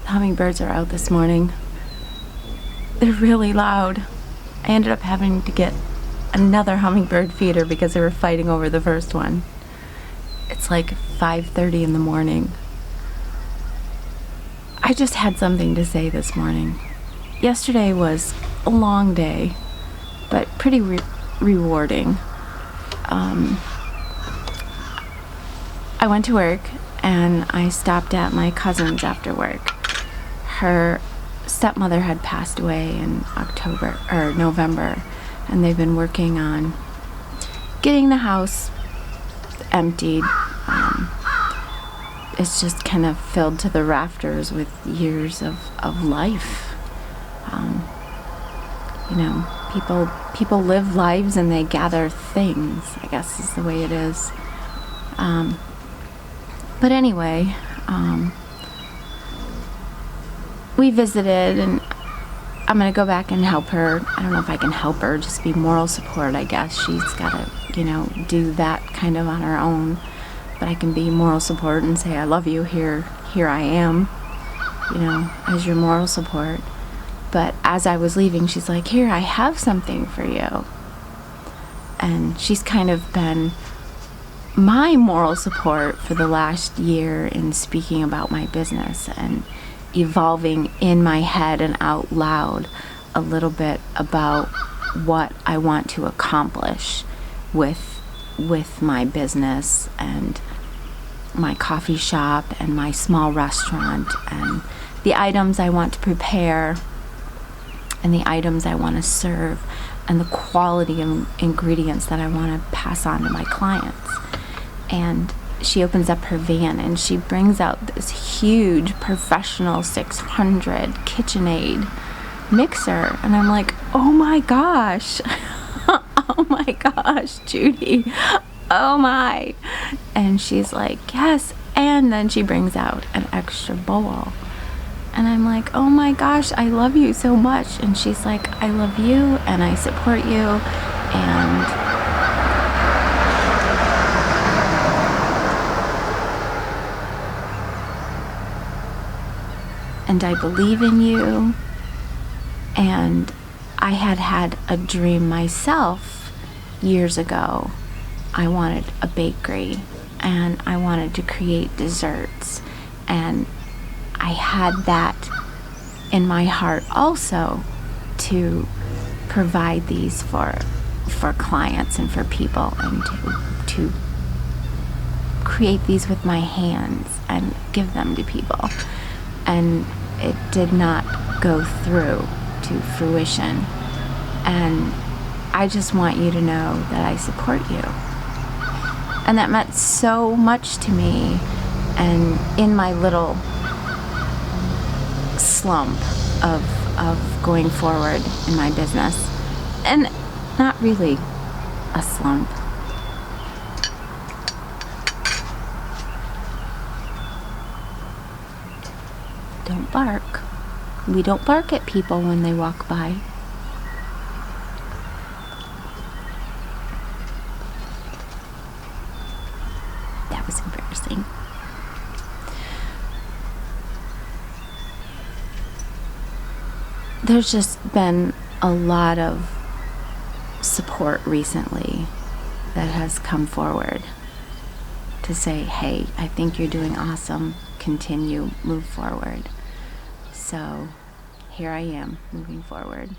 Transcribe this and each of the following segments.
Hummingbirds are out this morning. They're really loud. I ended up having to get another hummingbird feeder because they were fighting over the first one. It's like 5:30 in the morning. I just had something to say this morning. Yesterday was a long day, but pretty rewarding. I went to work and I stopped at my cousin's after work. Her stepmother had passed away in November, and they've been working on getting the house emptied. It's just kind of filled to the rafters with years of life. People live lives and they gather things, I guess is the way it is. But anyway, we visited, and I'm going to go back and help her. I don't know if I can help her, just be moral support, I guess. She's got to, do that kind of on her own. But I can be moral support and say, I love you, here I am, as your moral support. But as I was leaving, she's like, here, I have something for you. And she's kind of been my moral support for the last year in speaking about my business and evolving in my head and out loud a little bit about what I want to accomplish with my business and my coffee shop and my small restaurant and the items I want to prepare and the items I want to serve and the quality of ingredients that I want to pass on to my clients. And she opens up her van and she brings out this huge professional 600 KitchenAid mixer, and I'm like, oh my gosh. Oh my gosh, Judy, oh my. And she's like, yes. And then she brings out an extra bowl, and I'm like, oh my gosh, I love you so much. And she's like, I love you and I support you, and I believe in you. And I had a dream myself years ago. I wanted a bakery and I wanted to create desserts, and I had that in my heart also, to provide these for clients and for people, and to create these with my hands and give them to people. And it did not go through to fruition. And I just want you to know that I support you. And that meant so much to me, and in my little slump of going forward in my business. And not really a slump. Don't bark. We don't bark at people when they walk by. That was embarrassing. There's just been a lot of support recently that has come forward to say, hey, I think you're doing awesome. Continue, move forward. So here I am, moving forward.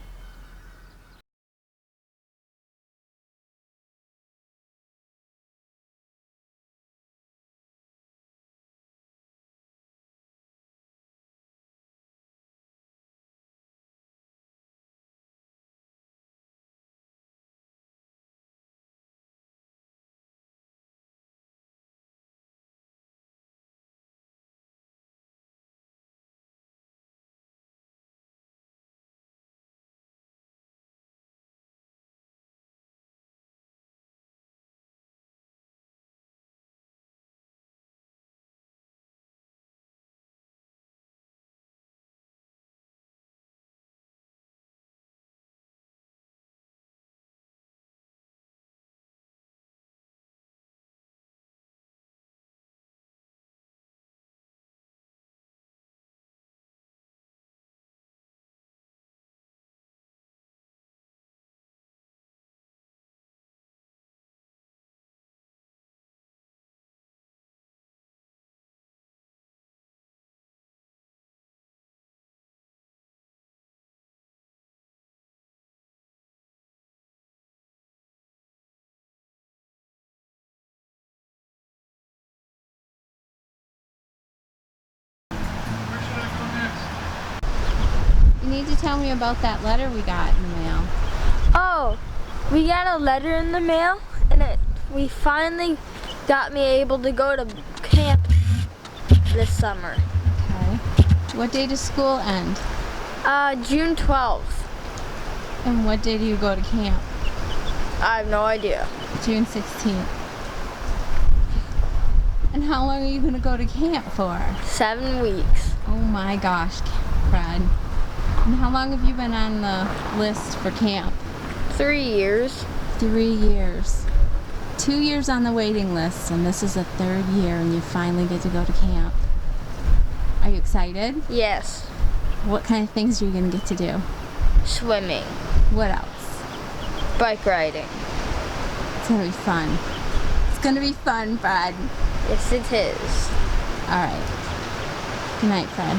need to tell me about that letter we got in the mail. Oh, we got a letter in the mail, and we finally got me able to go to camp this summer. Okay. What day does school end? June 12th. And what day do you go to camp? I have no idea. June 16th. And how long are you going to go to camp for? 7 weeks. Oh my gosh, Fred. And how long have you been on the list for camp? 3 years. 3 years. 2 years on the waiting list, and this is the 3rd year, and you finally get to go to camp. Are you excited? Yes. What kind of things are you going to get to do? Swimming. What else? Bike riding. It's going to be fun. It's going to be fun, Fred. Yes, it is. All right. Good night, Fred.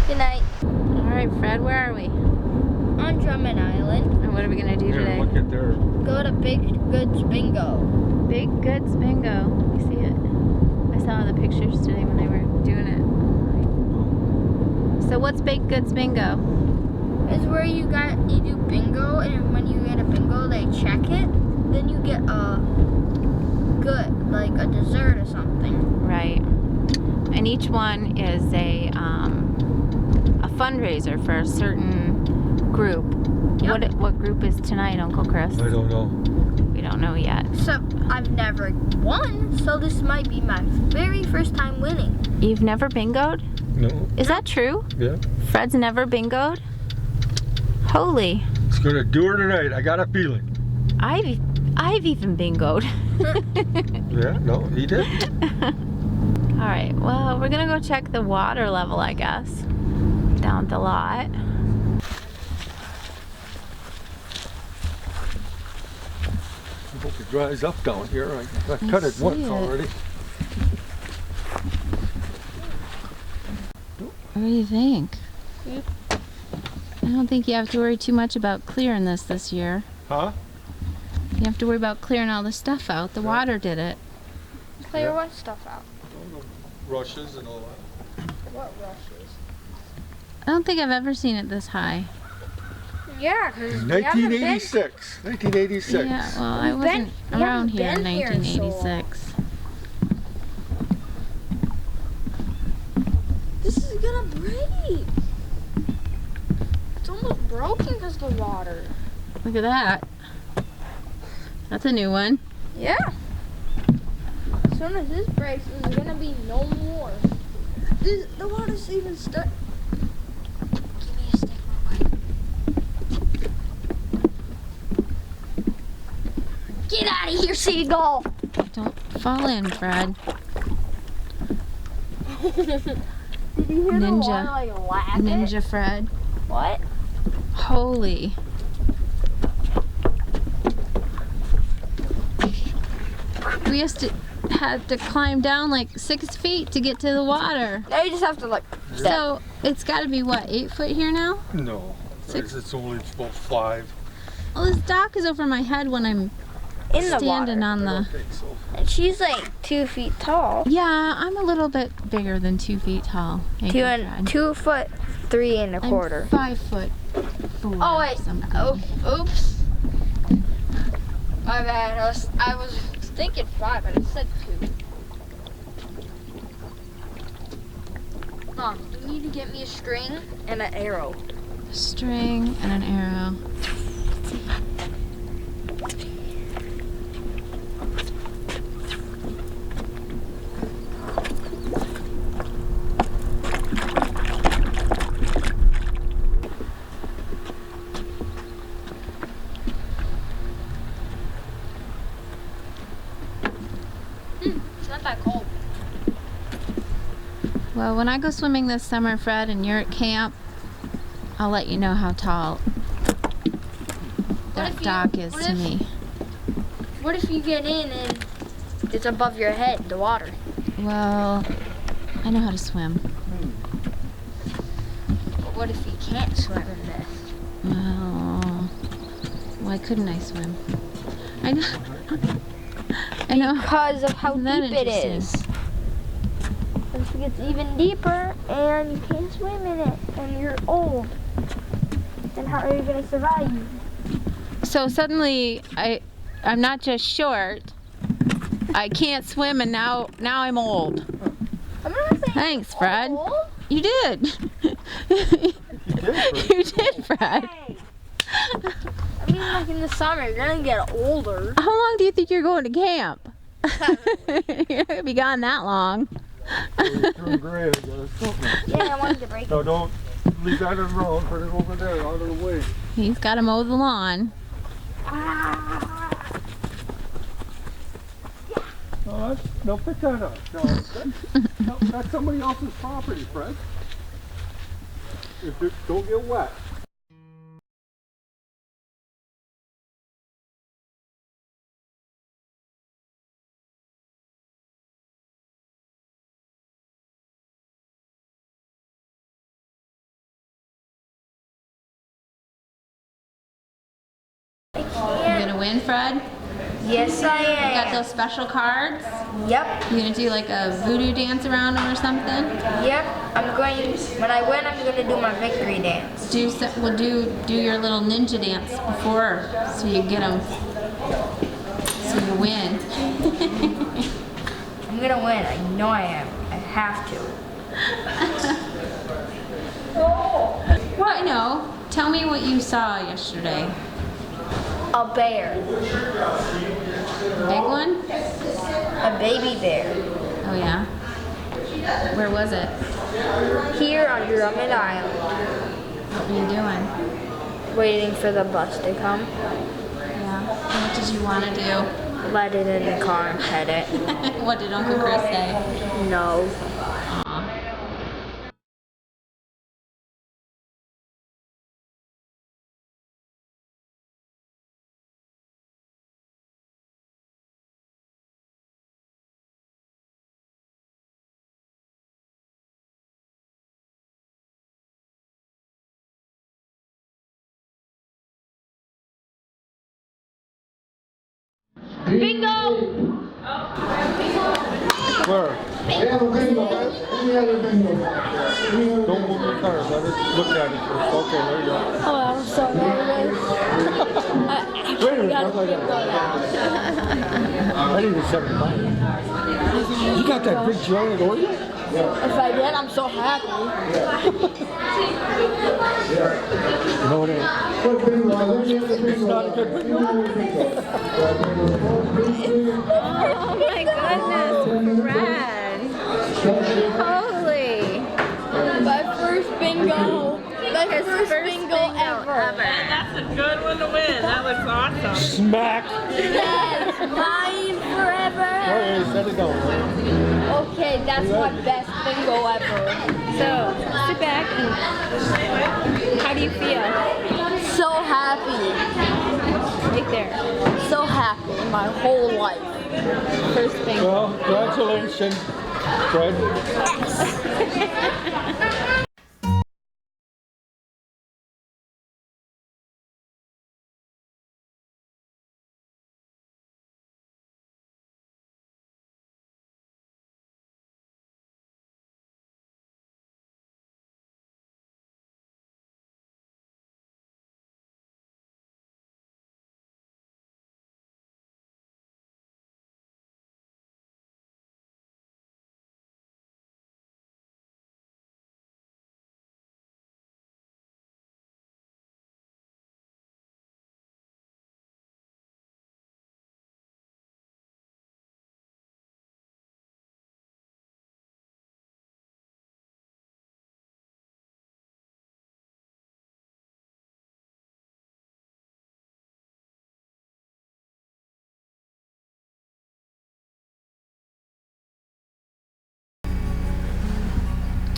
Good night. All right, Fred, where are we? On Drummond Island. And what are we going to do today? Look at there. Go to Big Goods Bingo. Big Goods Bingo. You see it? I saw the pictures today when they were doing it. So what's Big Goods Bingo? It's where you do bingo, and when you get a bingo, they check it. Then you get a good, like a dessert or something. Right. And each one is a fundraiser for a certain group. Yep. What group is tonight, Uncle Chris? I don't know. We don't know yet. So I've never won, so this might be my very first time winning. You've never bingoed? No. Is that true? Yeah. Fred's never bingoed? Holy. It's gonna do her tonight. I got a feeling. I've even bingoed. Yeah. No, he did. All right. Well, we're gonna go check the water level, I guess, down at the lot. I hope it dries up down here. I cut it once already. What do you think? I don't think you have to worry too much about clearing this year. Huh? You have to worry about clearing all the stuff out. The water did it. Clear what stuff out? All the rushes and all that. What rushes? I don't think I've ever seen it this high. Yeah, because 1986. 1986. Yeah, well, I wasn't around here in 1986. This is gonna break. It's almost broken because of the water. Look at that. That's a new one. Yeah. As soon as this breaks, there's gonna be no more. The water's even stuck. Give me a stick real quick. Get out of here, seagull! Don't fall in, Fred. Did you hear the water like laugh? Ninja Fred. What? Holy. We had to climb down like 6 feet to get to the water. Now you just have to like. So it's got to be what, 8 foot here now? No. It's only about 5. Well, this dock is over my head when I'm In the standing water. on I the. don't think so. And she's like 2 feet tall. Yeah, I'm a little bit bigger than 2 feet tall. Thank you, Fred. 2 foot 3 1/4. I'm 5 foot 4. Oh wait. Something. Oh, oops. My bad. I was thinking 5, but it said 2. Mom, you need to get me a string and an arrow. A string and an arrow. It's not that cold. Well, when I go swimming this summer, Fred, and you're at camp, I'll let you know how tall that dock is to me. What if you get in and it's above your head, the water? Well, I know how to swim. But what if you can't swim in this? Well, why couldn't I swim? I know. I know. Because of how Isn't that deep it interesting? is. If it gets even deeper and you can't swim in it and you're old. Then how are you gonna survive? So suddenly I'm not just short. I can't swim, and now I'm old. I'm not saying Thanks, Fred. old. You did. You did, Fred. Hey. I mean, like in the summer, you're gonna get older. How long do you think you're going to camp? You're not gonna be gone that long. Turn gray, I guess. Yeah, I wanted to break No, it. don't leave that around. Put it over there, out of the way. He's got to mow the lawn. No, pick that up. No, that's somebody else's property, Fred. Don't get wet. You gonna win, Fred? Yes, I You got am. those special cards? Yep, You gonna do like a voodoo dance around them or something? yep. When I win, I'm gonna do my victory dance. Do your little ninja dance before, so you get them, so you win. I'm gonna win. I know I am. I have to. I know. Tell me what you saw yesterday. A bear. Big one? A baby bear. Oh yeah. Where was it? Here on Drummond Island. What were you doing? Waiting for the bus to come. Yeah. What did you want to do? Let it in the car and pet it. What did Uncle Chris say? No. Bingo! Where? Don't move your car. Let it look at it first. Okay, there you go. Oh, I'm so nervous. Wait a minute, not like that. I didn't even set it down. You got that big giant Oreo? If I did, I'm so happy. No, it ain't. It's not a good bingo. Oh my goodness, Fred. Holy. My first bingo. My first bingo ever. That's a good one to win. That looks awesome. Smack. Yes, mine forever. Okay, set it down. Okay, that's my best bingo ever. So, sit back and how do you feel? So happy. Right there. So happy in my whole life. First thing. Well, congratulations, Fred.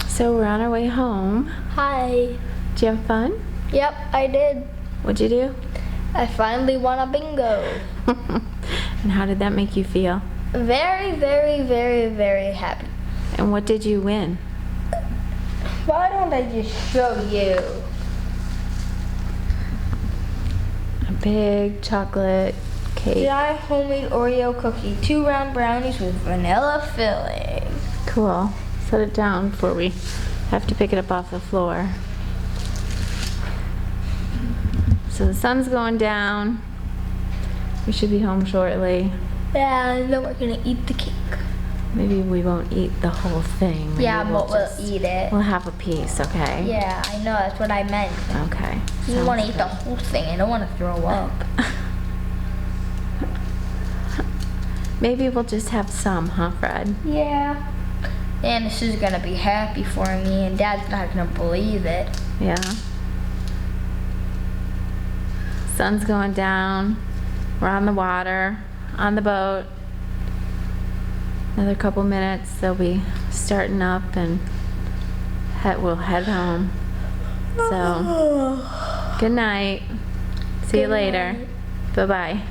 So we're on our way home. Hi. Did you have fun? Yep, I did. What'd you do? I finally won a bingo. And how did that make you feel? Very, very, very, very happy. And what did you win? Why don't I just show you? A big chocolate cake. Dry homemade Oreo cookie, 2 round brownies with vanilla filling. Cool. Set it down before we have to pick it up off the floor. So the sun's going down. We should be home shortly. Yeah, and then we're gonna eat the cake. Maybe we won't eat the whole thing. Maybe Yeah, but we'll just- eat it. We'll have a piece, okay? Yeah, I know, that's what I meant. Okay. You want to sounds eat the whole thing, I don't want to throw up. Maybe we'll just have some, huh, Fred? Yeah. And this is gonna be happy for me, and Dad's not gonna believe it. Yeah. Sun's going down. We're on the water, on the boat. Another couple minutes, they'll be starting up and we'll head home. So, good night. See you later. Bye-bye.